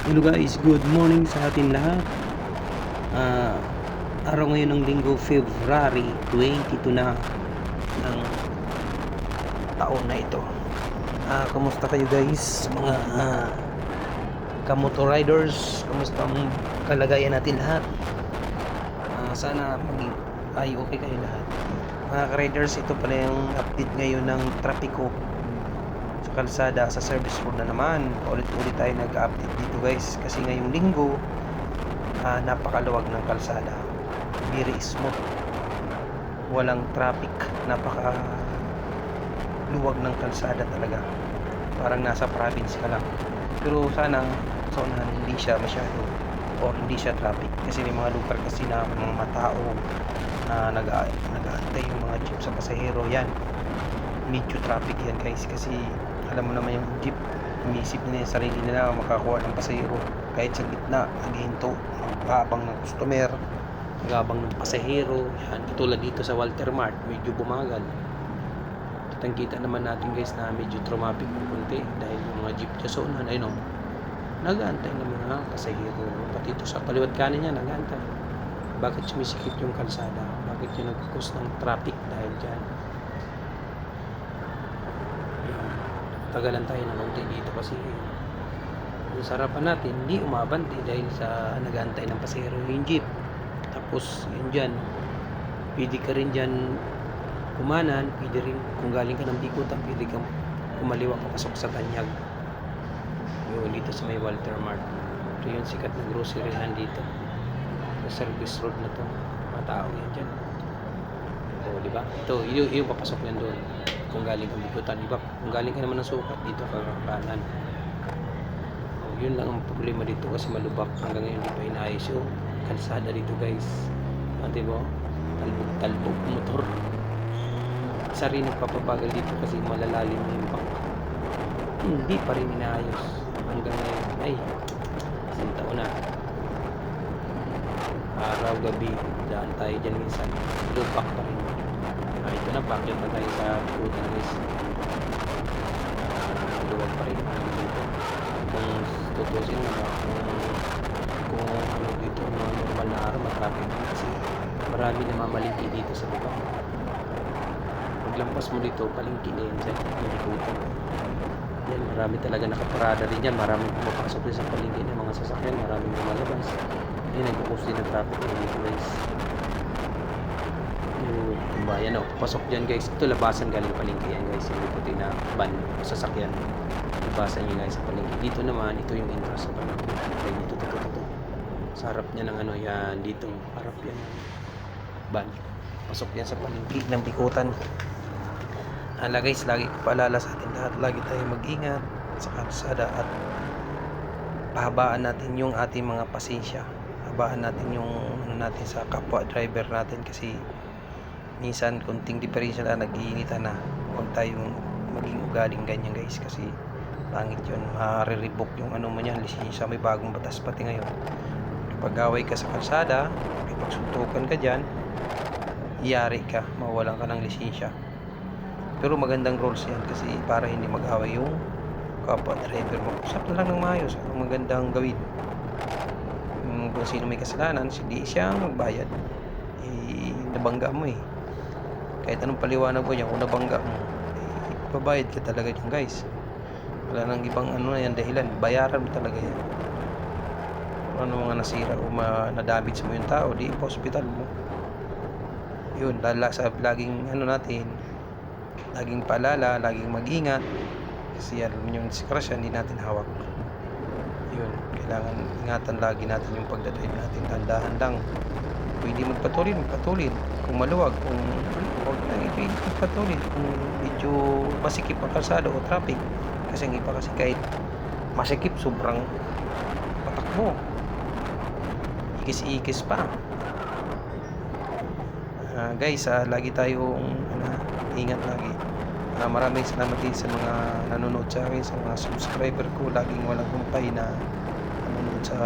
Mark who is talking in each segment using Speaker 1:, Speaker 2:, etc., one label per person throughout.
Speaker 1: Hello guys, good morning sa atin lahat. Ah, Araw ngayon ng linggo, February 22 na ng taon na ito. Kamusta kayo guys, mga kamoto riders? Kamusta ang kalagayan natin lahat? Sana maging okay kayo lahat. Mga riders, ito pala yung update ngayon ng trapiko sa kalsada, sa service road na naman. Ulit-ulit tayo nag-update dito guys, kasi ngayong linggo napakaluwag ng kalsada, very smooth, walang traffic, napaka luwag ng kalsada talaga, parang nasa province ka lang. Pero sana sa unahan hindi siya masyado or hindi siya traffic, kasi may mga lugar kasi na mga matao na nag-aantay yung mga jeep sa pasahero. Yan, medyo traffic yan guys, kasi alam mo naman yung jeep, umiisip nila yung sarili nila makakuha ng pasahero, kahit sa gitna naghihinto, mag-aabang ng customer, mag-aabang ng pasahero. Yan, katulad dito sa Walter Mart, medyo bumagal. Kitang-kita naman natin guys na medyo traffic ng konti dahil yung mga jeep dyan sa unahan ay nag-aantay ng mga pasahero. Pati ito sa kaliwat kanan niya nag-aantay. Bakit sumisikip yung kalsada? Bakit yung nag-cause ng traffic dahil dyan? Tagalan tayo ng konti dito kasi yung sarapan natin hindi umabante dahil sa nag-aantay ng pasahero yung jeep. Tapos yun dyan, pwede ka rin dyan kumanan, pwede rin kung galing ka ng Bikutan, pwede kang kumaliwa papasok sa Tanyag. Yun, dito sa may Walter Mart. Ito yung sikat na groceryhan dito sa service road na to, mga tao yan dyan. O diba, ito yung papasok yan doon kung galing kang Bikutan, diba? Kung galing ka naman ng Sukat, dito ka kanan. Yun lang ang problema dito kasi malubak. Hanggang ngayon di pa inaayos yung kalsada dito guys. Diba? Talbog motor. Isa rin nagpapabagal dito kasi malalalim yung bank. Hindi pa rin inaayos hanggang ngayon. Ay, isang taon na. Araw, gabi, daan tayo dyan minsan. Lubak pa rin. Ito na, bakit na tayo sa Bikutan guys. Luwag pa rin dito. Kung tutusin na kung ano dito, mga normal na araw, matraffic kasi marami namamalingki dito sa baba. Paglampas mo dito, palingki na yan dyan, Bikutan. Yan, marami talaga nakaparada rin yan, marami pumapasok din sa palingki ng mga sasakyan, marami lumalabas. Yan, nagpupos din ng traffic dito guys. Yung bayan, pasok dyan guys, ito labasan galing palingki yan guys, yung puti na van, sasakyan. Labasan nyo guys sa palingki. Dito naman, ito yung entrance sa palingki. Ito. Sa harap niya ng ano yan, dito, harap yan. Van. Pasok yan sa palingki ng Bikutan. Guys, lagi ko paalala sa atin lahat, lagi tayo mag-ingat sa kalsada at pahabaan natin yung ating mga pasensya. Habaan natin yung natin sa kapwa driver natin, kasi minsan konting diferensya na nag-iinitan na. Huwag tayong maging ugaling ganyan guys, kasi pangit yun, ma-revoke yung ano mo yan, lisensya. May bagong batas pati ngayon, pag-away ka sa kalsada, pagsuntukan ka dyan, iyari ka, mawalan ka ng lisensya. Pero magandang rules yan, kasi para hindi mag-away yung kapwa driver mo. Usap na lang ng maayos, ang magandang gawin. Kung sino may kasalanan, hindi siya magbayad, nabangga mo kahit anong paliwanag mo yan, kung nabangga mo, babayad ka talaga dyan guys. Wala nang ibang ano na yan dahilan, bayaran mo talaga yan. Kung ano mga nasira o na-damage mo yung tao, di pa hospital mo. Yun, sa laging ano natin, laging paalala, laging mag-ingat, kasi alam yung diskrasya hindi natin hawak. Yun, kailangan ingatan lagi natin yung pagdadrive natin, dahan-dahan lang. Pwede magpatulin kung maluwag, kung huwag na magpatulin kung medyo masikip ang kalsada o traffic, kasi ang iba kasi kahit masikip sobrang patakbo, ikis-ikis pa. Guys, lagi tayong ingat lagi. Maraming salamat din sa mga nanonood sa akin, sa mga subscriber ko, laging walang humpay na nanonood sa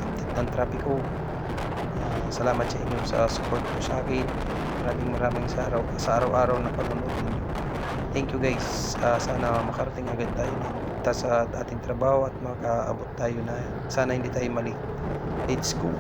Speaker 1: update ng traffic ko. Salamat sa inyo sa support ko sa akin. Maraming sa araw-araw na panonood ninyo. Thank you guys. Sana makarating agad tayo. ligtas sa ating trabaho at makaabot tayo na sana hindi tayo mali. Let's go.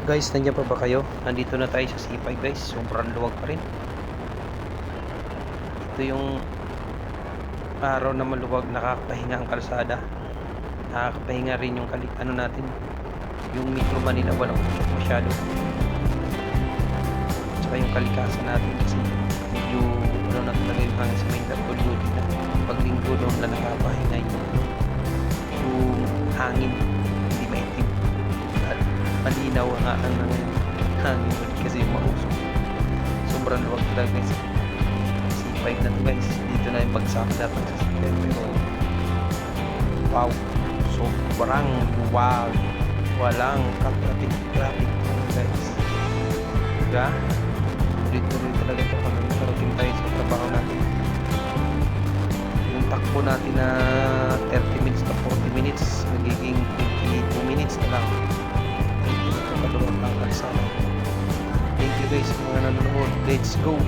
Speaker 1: Guys, nandiyan pa ba kayo? Nandito na tayo sa C5 guys. Sobrang luwag pa rin. Ito yung araw na maluwag, nakakapahinga ang kalsada. Nakakapahinga rin yung natin. Yung Metro Manila walang usok masyado. Tsaka yung kalikasan natin kasi medyo na talaga yung hangin sa may WD na. Pag linggo doon na nakapahinga yung hangin. Hindi maitim. Malinaw nga ang hangin kasi mausok. Sobrang luwag talaga guys. C5 na to guys. Dito na yung bagsak natin sa C5 pero wow, sobrang luwag. Walang ka-traffic guys. Diba? Tuloy-tuloy talaga ito hanggang nakarating tayo sa trabaho natin. Yung takbo natin na 30 minutes to 40 minutes magiging 22 minutes na lang. Hindi na ito kaluwag ng kalsada. Thank you guys sa mga nanonood. Let's go!